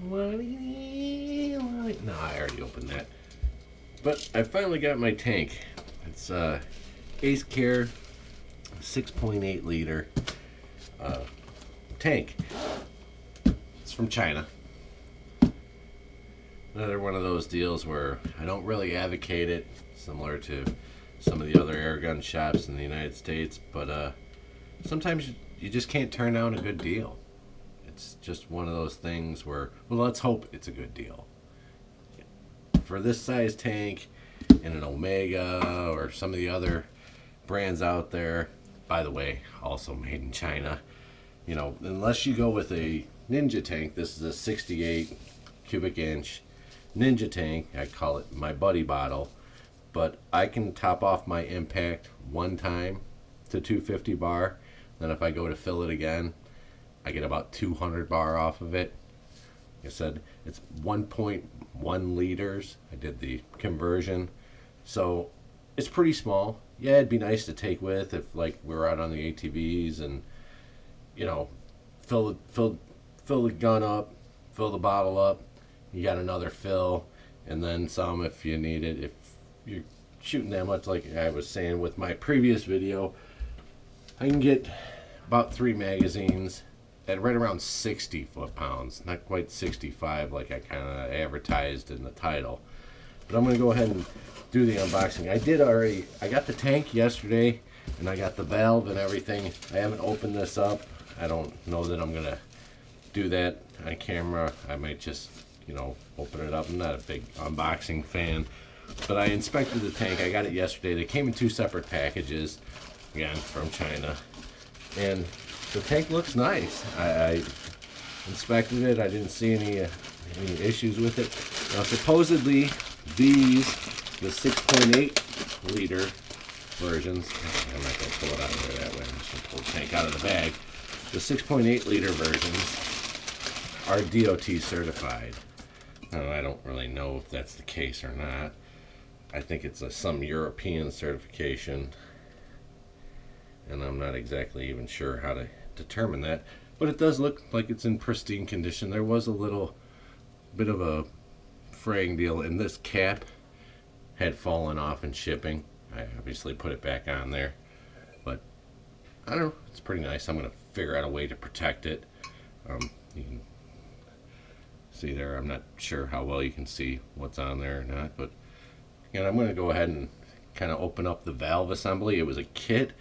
No, I already opened that. But I finally got my tank. It's Acecare 6.8 liter tank. It's from China. Another one of those deals where I don't really advocate it, similar to some of the other air gun shops in the United States, but sometimes you just can't turn down a good deal. It's just one of those things where, well, let's hope it's a good deal. For this size tank and an Omega or some of the other brands out there, by the way, also made in China, you know, unless you go with a Ninja tank, this is a 68 cubic inch Ninja tank. I call it my buddy bottle, but I can top off my impact one time to 250 bar. Then if I go to fill it again, I get about 200 bar off of it. Like I said, it's 1.1 liters. I did the conversion, so it's pretty small. Yeah, it'd be nice to take with if like we're out on the ATVs and, you know, fill the gun up, fill the bottle up. You got another fill, and then some if you need it. If you're shooting that much, like I was saying with my previous video, I can get about 3 magazines at right around 60 foot-pounds, not quite 65 like I kind of advertised in the title. But I'm going to go ahead and do the unboxing. I got the tank yesterday, and I got the valve and everything. I haven't opened this up. I don't know that I'm going to do that on camera. I might just, you know, open it up. I'm not a big unboxing fan, but I inspected the tank. I got it yesterday. They came in 2 separate packages, again, from China. And the tank looks nice. I inspected it. I didn't see any issues with it. Now, supposedly, the 6.8 liter versions, I'm not going to pull it out of there that way. I'm just going to pull the tank out of the bag. The 6.8 liter versions are DOT certified. I don't really know if that's the case or not. I think it's some European certification, and I'm not exactly even sure how to determine that, but it does look like it's in pristine condition. There was a little bit of a fraying deal, and this cap had fallen off in shipping. I obviously put it back on there, but I don't know, it's pretty nice. I'm going to figure out a way to protect it. You can see there, I'm not sure how well you can see what's on there or not, but again, I'm going to go ahead and kind of open up the valve assembly. It was a kit.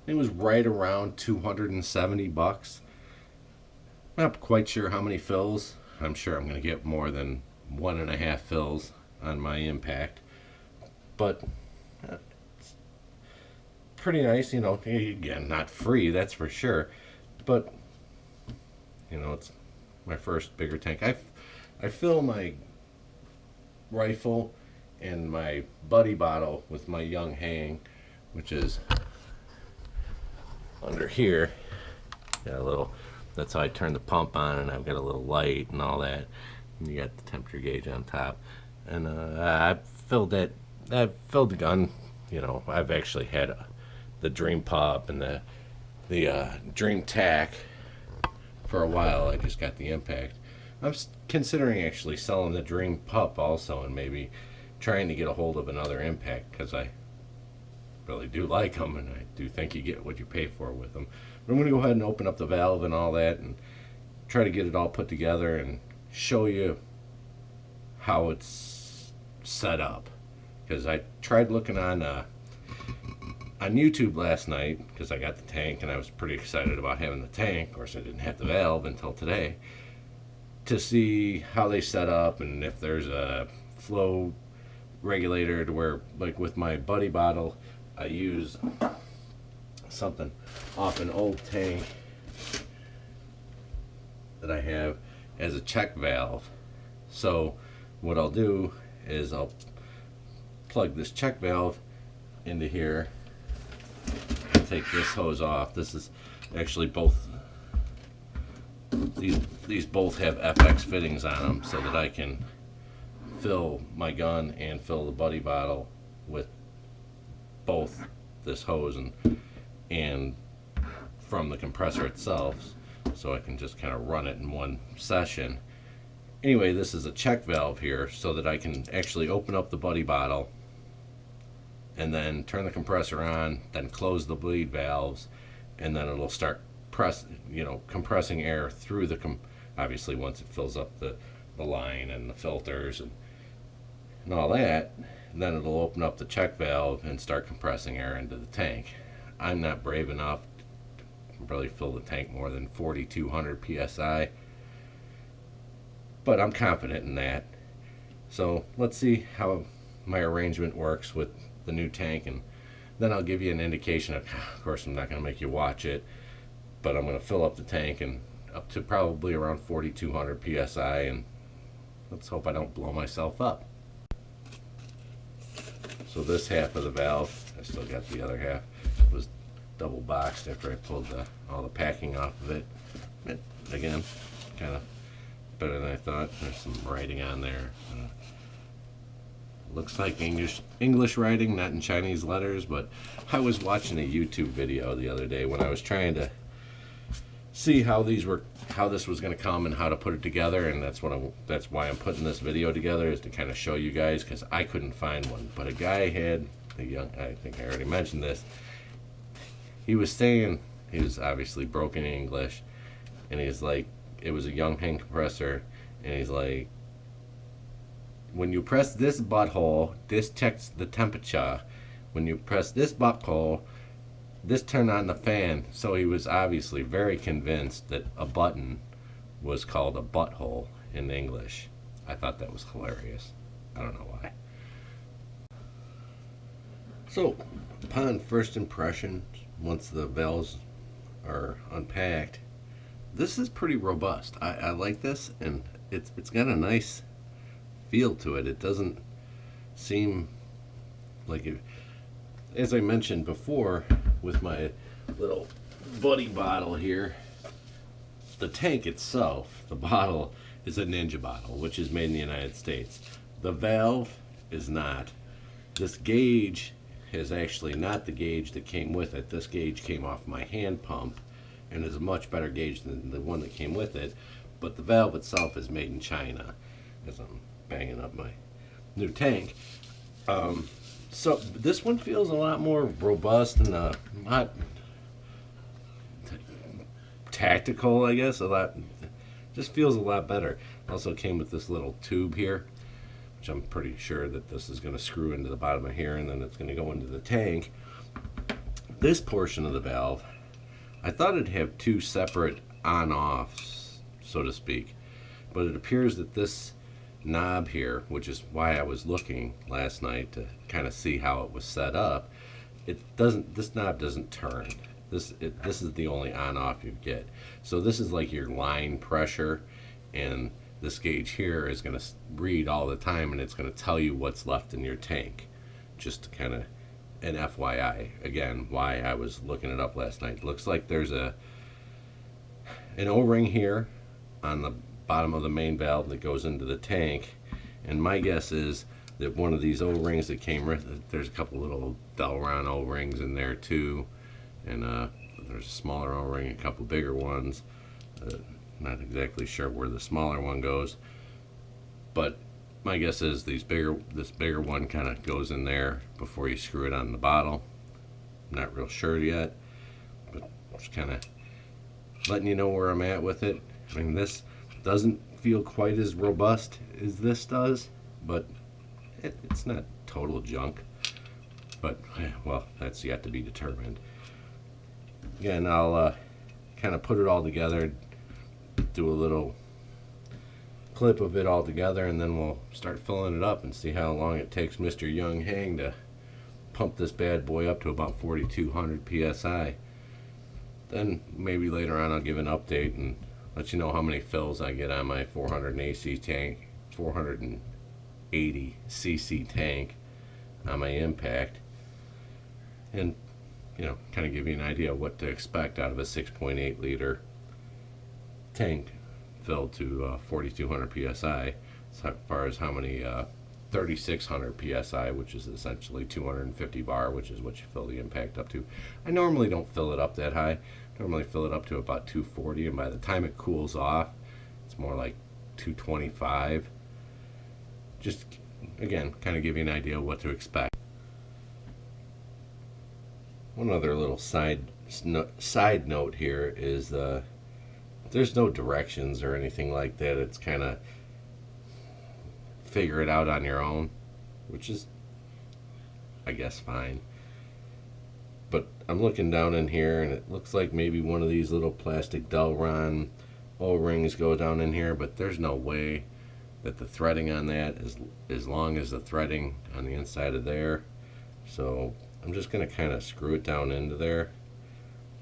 It was right around 270 bucks. I'm not quite sure how many fills. I'm sure I'm going to get more than 1.5 fills on my impact, but it's pretty nice. You know, again, not free, that's for sure, but you know, it's my first bigger tank. I fill my rifle and my buddy bottle with my Yong Heng, which is under here. Got a little, that's how I turn the pump on, and I've got a little light and all that, and you got the temperature gauge on top. And I filled the gun. You know, I've actually had the Dream Pop and the Dream Tac for a while. I just got the impact. I'm considering actually selling the Dream Pup also, and maybe trying to get a hold of another impact, because I really do like them, and I do think you get what you pay for with them. But I'm going to go ahead and open up the valve and all that, and try to get it all put together and show you how it's set up. Because I tried looking on YouTube last night, because I got the tank and I was pretty excited about having the tank. Of course, I didn't have the valve until today, to see how they set up and if there's a flow regulator to where, like with my buddy bottle, I use something off an old tank that I have as a check valve. So what I'll do is I'll plug this check valve into here, take this hose off. This is actually both, these both have FX fittings on them, so that I can fill my gun and fill the buddy bottle with both this hose and from the compressor itself, so I can just kind of run it in one session. Anyway, this is a check valve here so that I can actually open up the buddy bottle and then turn the compressor on, then close the bleed valves, and then it'll start compressing air through the obviously once it fills up the line and the filters and all that, then it'll open up the check valve and start compressing air into the tank. I'm not brave enough to really fill the tank more than 4,200 psi, but I'm confident in that. So let's see how my arrangement works with the new tank, and then I'll give you an indication of course I'm not going to make you watch it, but I'm going to fill up the tank and up to probably around 4,200 psi, and let's hope I don't blow myself up. So this half of the valve, I still got the other half, was double boxed after I pulled all the packing off of it. Again, kind of better than I thought. There's some writing on there. Looks like English writing, not in Chinese letters, but I was watching a YouTube video the other day when I was trying to see how this was going to come and how to put it together, and that's why I'm putting this video together, is to kind of show you guys, because I couldn't find one. But a guy had I think I already mentioned this. He was saying, he was obviously broken English, and he's like, it was a Yong Heng compressor, and he's like, when you press this butthole, this checks the temperature. When you press this butthole, this turn on the fan. So he was obviously very convinced that a button was called a butthole in English. I thought that was hilarious. I don't know why. So, upon first impression, once the valves are unpacked, this is pretty robust. I like this, and it's got a nice feel to it. It doesn't seem like it, as I mentioned before with my little buddy bottle here, the tank itself, the bottle, is a Ninja bottle, which is made in the United States. The valve is not. This gauge is actually not the gauge that came with it. This gauge came off my hand pump and is a much better gauge than the one that came with it, but the valve itself is made in China, as I'm banging up my new tank. So this one feels a lot more robust and a lot tactical, I guess. Just feels a lot better. Also came with this little tube here, which I'm pretty sure that this is going to screw into the bottom of here, and then it's going to go into the tank. This portion of the valve, I thought it'd have two separate on-offs, so to speak, but it appears that this knob here, which is why I was looking last night to kind of see how it was set up, this knob doesn't turn. This is the only on-off you get. So this is like your line pressure, and this gauge here is going to read all the time, and it's going to tell you what's left in your tank. Just kind of an FYI, again, why I was looking it up last night. Looks like there's an O-ring here on the bottom of the main valve that goes into the tank, and my guess is that one of these O-rings that came with, there's a couple little Delron O-rings in there too, and there's a smaller O-ring, a couple bigger ones. Not exactly sure where the smaller one goes, but my guess is this bigger one kind of goes in there before you screw it on the bottle. I'm not real sure yet, but just kind of letting you know where I'm at with it. I mean, this doesn't feel quite as robust as this does, but it's not total junk. But, well, that's yet to be determined. Again, I'll kind of put it all together, do a little clip of it all together, and then we'll start filling it up and see how long it takes Mr. Yong Heng to pump this bad boy up to about 4,200 psi. Then maybe later on I'll give an update and let you know how many fills I get on my 480 cc tank on my impact, and kind of give you an idea of what to expect out of a 6.8 liter tank filled to 4,200 psi, as far as how many 3,600 psi, which is essentially 250 bar, which is what you fill the impact up to. I normally don't fill it up that high. Normally fill it up to about 240, and by the time it cools off, it's more like 225. Just, again, kind of give you an idea of what to expect. One other little side note here is there's no directions or anything like that. It's kind of figure it out on your own, which is, I guess, fine. But I'm looking down in here, and it looks like maybe one of these little plastic Delron O-rings go down in here, but there's no way that the threading on that is as long as the threading on the inside of there. So I'm just going to kind of screw it down into there.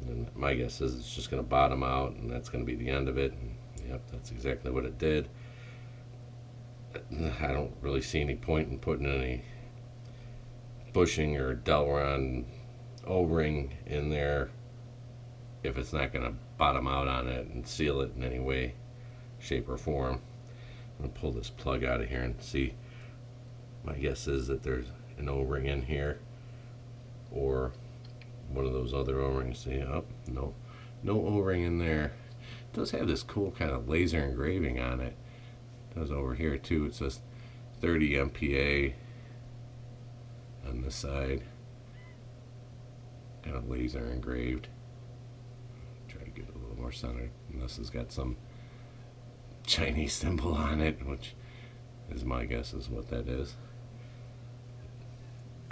And my guess is it's just going to bottom out, and that's going to be the end of it. And, yep, that's exactly what it did. I don't really see any point in putting any bushing or Delron O-ring in there if it's not going to bottom out on it and seal it in any way, shape, or form. I'm going to pull this plug out of here and see. My guess is that there's an O-ring in here, or one of those other O-rings. See, oh, no O-ring in there. It does have this cool kind of laser engraving on it. It does over here too. It says 30 MPa on this side, kind of laser engraved. Try to get it a little more centered. And this has got some Chinese symbol on it, which is my guess is what that is.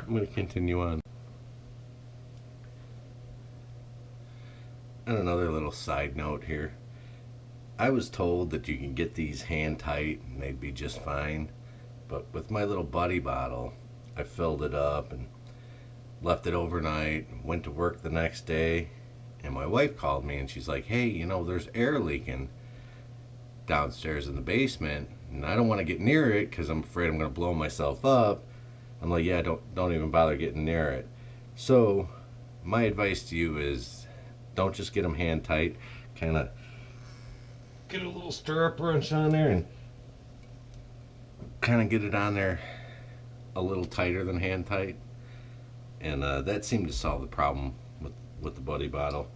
I'm going to continue on. And another little side note here. I was told that you can get these hand tight and they'd be just fine. But with my little buddy bottle, I filled it up and left it overnight, went to work the next day, and my wife called me and she's like, hey, you know, there's air leaking downstairs in the basement, and I don't want to get near it because I'm afraid I'm going to blow myself up. I'm like, yeah, don't even bother getting near it. So my advice to you is don't just get them hand tight. Kind of get a little stirrup wrench on there and kind of get it on there a little tighter than hand tight. And that seemed to solve the problem with the buddy bottle.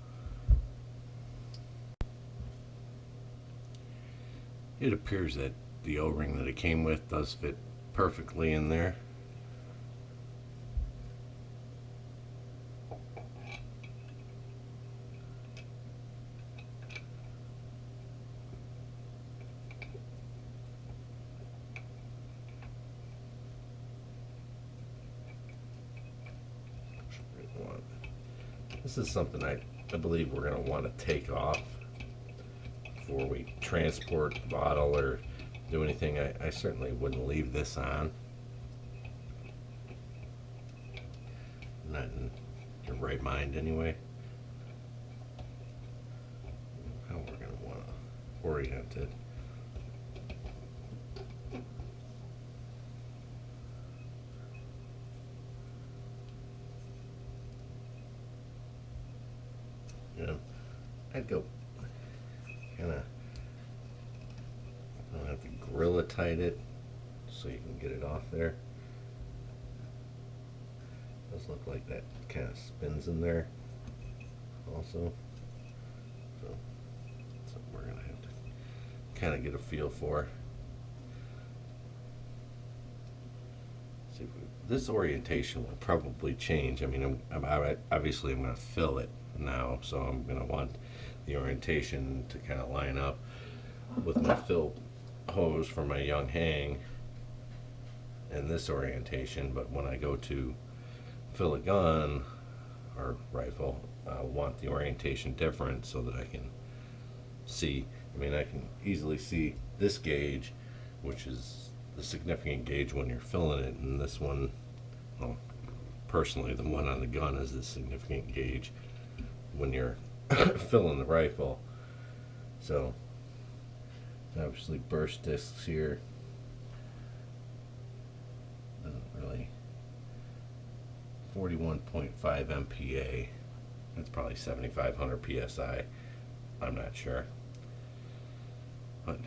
It appears that the O-ring that it came with does fit perfectly in there. This is something I believe we're going to want to take off before we transport the bottle or do anything. I certainly wouldn't leave this on. Not in your right mind anyway. How we're going to want to orient it. I'd go kind of, I'll have to Gorilla tight it so you can get it off there. Does look like that kind of spins in there also. So that's something we're going to have to kind of get a feel for. See, this orientation will probably change. I mean, obviously I'm going to fill it now, so I'm going to want the orientation to kind of line up with my fill hose for my Yong Heng and this orientation. But when I go to fill a gun or rifle, I want the orientation different so that I can see. I mean, I can easily see this gauge, which is the significant gauge when you're filling it, and this one, well, personally, the one on the gun is the significant gauge when you're filling the rifle. So obviously burst discs here doesn't really. 41.5 MPa, that's probably 7,500 psi, I'm not sure, but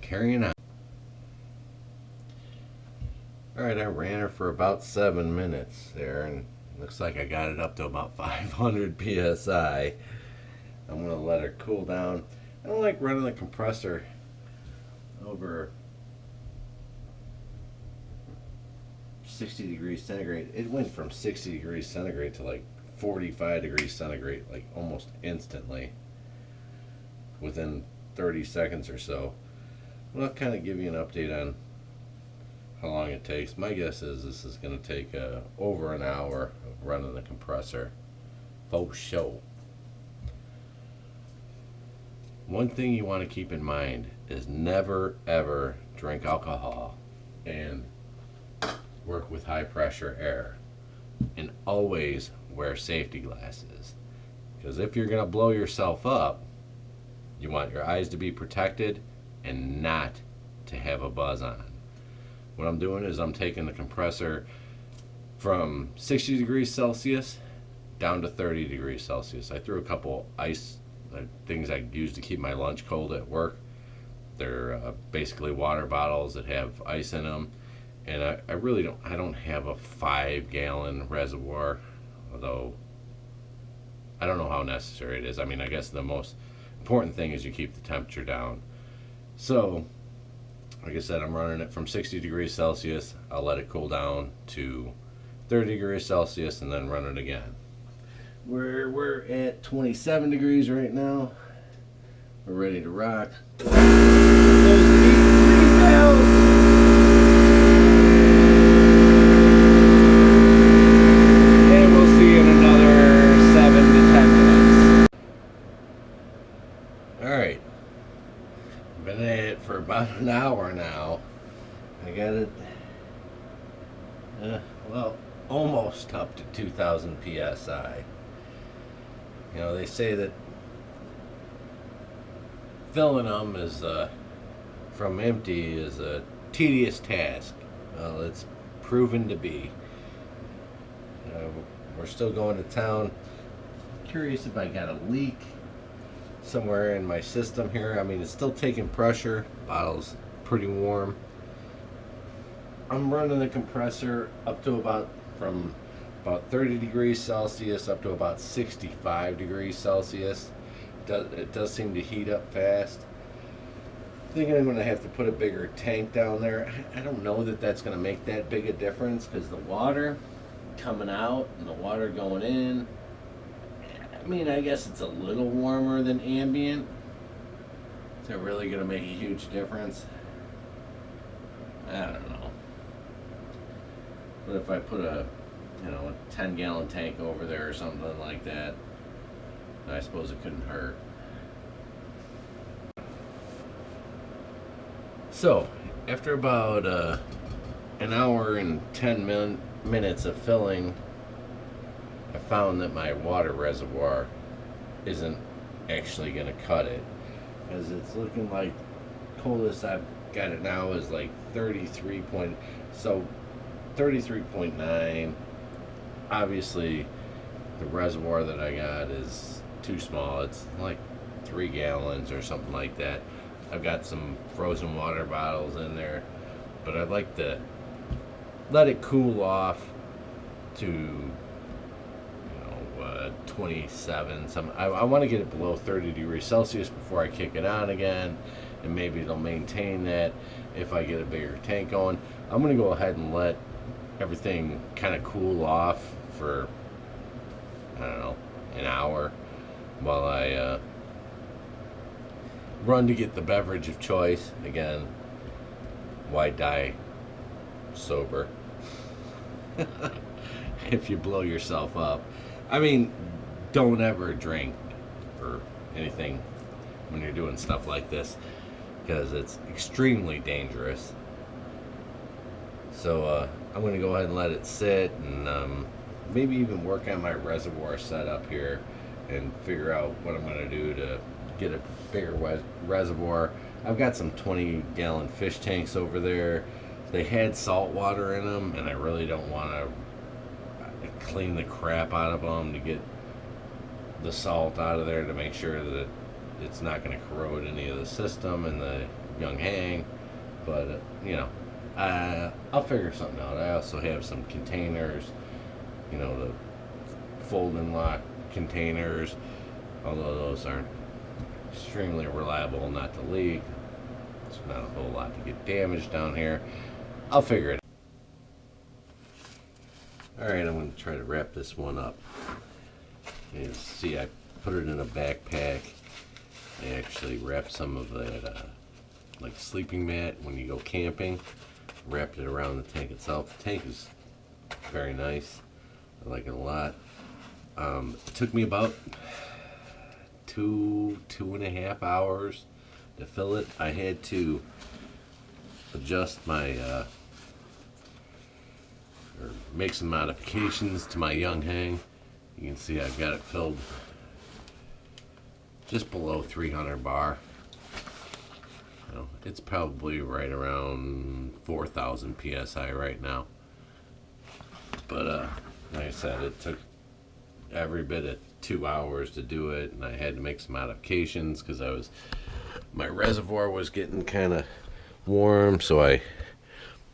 carrying on. Alright, I ran her for about 7 minutes there, and looks like I got it up to about 500 psi. I'm going to let her cool down. I don't like running the compressor over 60 degrees centigrade. It went from 60 degrees centigrade to like 45 degrees centigrade, like almost instantly, within 30 seconds or so. Well, I'll kind of give you an update on how long it takes. My guess is this is going to take over an hour of running the compressor. Faux show. One thing you want to keep in mind is never ever drink alcohol and work with high pressure air, and always wear safety glasses, because if you're going to blow yourself up, you want your eyes to be protected and not to have a buzz on. What I'm doing is I'm taking the compressor from 60 degrees Celsius down to 30 degrees Celsius. I threw a couple ice things I use to keep my lunch cold at work. They're basically water bottles that have ice in them. And I really don't have a 5-gallon reservoir, although I don't know how necessary it is. I mean, I guess the most important thing is you keep the temperature down. So, like I said, I'm running it from 60 degrees Celsius. I'll let it cool down to 30 degrees Celsius and then run it again. We're at 27 degrees right now. We're ready to rock. Alright, been at it for about an hour now. I got it, well, almost up to 2,000 psi. You know, they say that filling them is, from empty is a tedious task. Well, it's proven to be. We're still going to town. Curious if I got a leak somewhere in my system here. I mean, it's still taking pressure. Bottle's pretty warm. I'm running the compressor up to from about 30 degrees Celsius up to about 65 degrees Celsius. It does seem to heat up fast. I think I'm going to have to put a bigger tank down there. I don't know that that's going to make that big a difference, because the water coming out and the water going in, I mean, I guess it's a little warmer than ambient. Is it really going to make a huge difference? I don't know. But if I put a 10-gallon tank over there or something like that, I suppose it couldn't hurt. So, after about an hour and 10 minutes of filling, I found that my water reservoir isn't actually going to cut it, because it's looking like coldest I've got it now is like 33.9. Obviously, the reservoir that I got is too small. It's like 3 gallons or something like that. I've got some frozen water bottles in there, but I'd like to let it cool off to 27. I want to get it below 30 degrees Celsius before I kick it on again, and maybe it'll maintain that if I get a bigger tank going. I'm going to go ahead and let everything kind of cool off for, I don't know, an hour while I run to get the beverage of choice. Again, why die sober if you blow yourself up? I mean, don't ever drink or anything when you're doing stuff like this, because it's extremely dangerous. So I'm going to go ahead and let it sit, and maybe even work on my reservoir setup here and figure out what I'm going to do to get a bigger reservoir. I've got some 20-gallon fish tanks over there. They had salt water in them, and I really don't want to clean the crap out of them to get the salt out of there, to make sure that it's not going to corrode any of the system and the Yong Heng. But I'll figure something out. I also have some containers, the fold and lock containers, although those aren't extremely reliable not to leak. There's not a whole lot to get damaged down here. I'll figure it out. Alright, I'm going to try to wrap this one up. You see, I put it in a backpack. I actually wrapped some of that like sleeping mat when you go camping. Wrapped it around the tank itself. The tank is very nice. I like it a lot. It took me about 2.5 hours to fill it. I had to adjust my or make some modifications to my Yong Heng. You can see I've got it filled just below 300 bar. You know, it's probably right around 4,000 psi right now. But like I said, it took every bit of 2 hours to do it, and I had to make some modifications because my reservoir was getting kind of warm, so I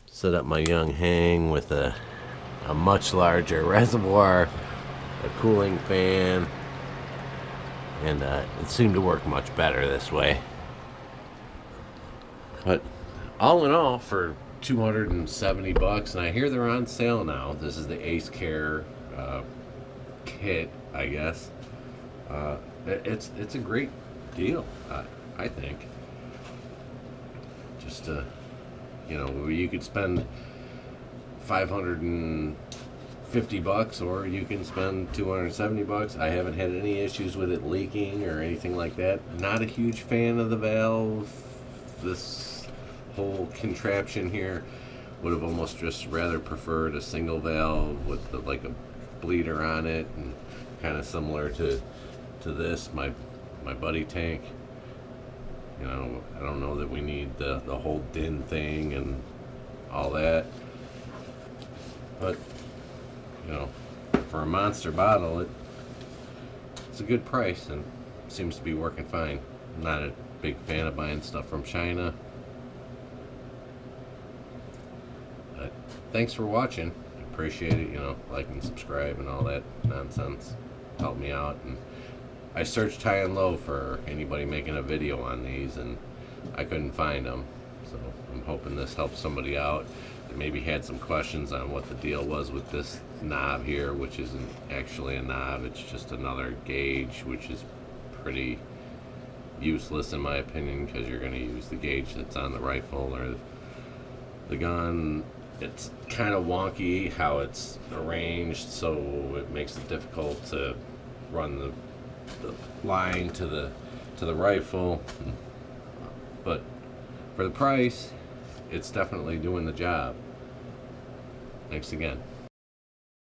set up my Yong Heng with a much larger reservoir, a cooling fan, and it seemed to work much better this way. But all in all, for 270 bucks, and I hear they're on sale now. This is the Acecare kit, I guess. It's a great deal, I think. Just you know, you could spend 550 bucks, or you can spend 270 bucks. I haven't had any issues with it leaking or anything like that. Not a huge fan of the valve. This whole contraption here would have almost just rather preferred a single valve with like a bleeder on it, and kind of similar to this, my buddy tank. You know, I don't know that we need the whole DIN thing and all that, but you know, for a monster bottle, it's a good price and seems to be working fine. I'm not a big fan of buying stuff from China. But thanks for watching. I appreciate it. You know, like and subscribe and all that nonsense. Help me out. And I searched high and low for anybody making a video on these, and I couldn't find them. So I'm hoping this helps somebody out that maybe had some questions on what the deal was with this knob here, which isn't actually a knob. It's just another gauge, which is pretty useless in my opinion, because you're going to use the gauge that's on the rifle or the gun. It's kind of wonky how it's arranged, so it makes it difficult to run the line to the rifle. But for the price, it's definitely doing the job. Thanks again.